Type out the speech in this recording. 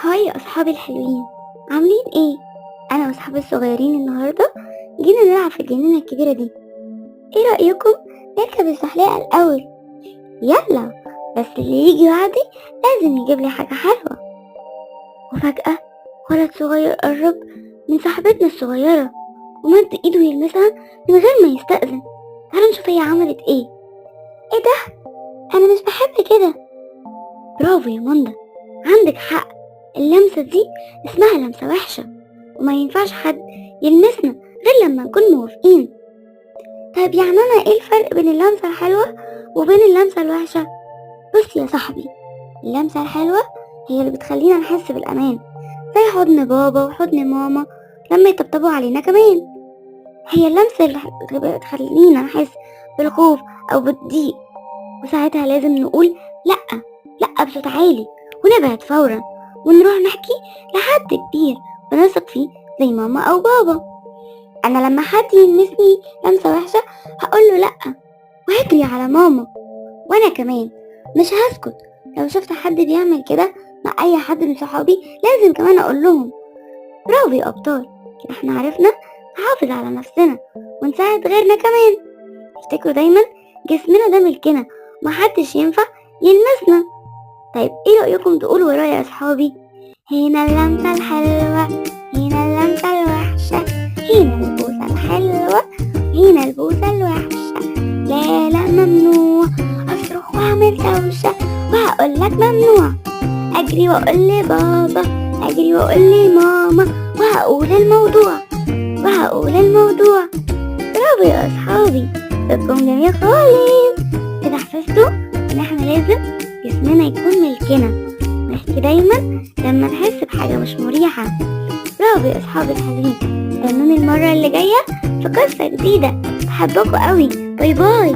هاي يا أصحابي الحلوين، عاملين ايه؟ أنا وأصحابي الصغيرين النهاردة جينا نلعب في الجنينة الكبيرة دي. ايه رأيكم نركب الزحليقة الأول؟ يلا، بس اللي يجي بعدي لازم يجيب لي حاجة حلوة. وفجأة ولد صغير قرب من صاحبتنا الصغيرة ومد ايده يلمسها من غير ما يستأذن. تعالوا نشوف هي عملت ايه. ايه ده؟ أنا مش بحب كده. برافو يا منى، عندك حق، اللمسة دي اسمها لمسة وحشة وما ينفعش حد يلمسنا غير لما نكون موافقين. طيب يعني انا ايه الفرق بين اللمسة الحلوة وبين اللمسة الوحشة؟ بص يا صاحبي، اللمسة الحلوة هي اللي بتخلينا نحس بالأمان، زي حضن بابا وحضن ماما لما يطبطبوا علينا كمان. هي اللمسة اللي بتخلينا نحس بالخوف أو بالضيق، وساعتها لازم نقول لأ لأ بصوت عالي ونبعد فورا ونروح نحكي لحد كبير ونثق فيه زي ماما أو بابا. أنا لما حد يلمسني لمسة وحشة هقوله لأ وهجري على ماما. وأنا كمان مش هسكت، لو شفت حد بيعمل كده مع أي حد من صحابي لازم كمان أقول لهم. برافو يا أبطال، كده احنا عرفنا نحافظ على نفسنا ونساعد غيرنا كمان. افتكروا دايما جسمنا ده ملكنا ومحدش ينفع يلمسنا. طيب ايه رأيكم تقولوا ورايا يا أصحابي؟ هنا اللمسة الحلوة، هنا اللمسة الوحشة، هنا البوسة الحلوة، هنا البوسة الوحشة. لا لا ممنوع أصرخ وأعمل دوشة وهقولك ممنوع. أجري وأقول لبابا، أجري وأقول لماما وهقول الموضوع، وهقول الموضوع. برافو يا أصحابي، صوتكم جميل خالص. كده حسستوا إن احنا لازم جسمنا يكون ملكنا ونحكي دايما لما نحس بحاجة مش مريحة. برافو يا أصحابي الحلوين، استنوني المرة اللي جاية في قصة جديدة. بحبكوا قوي، باي باي.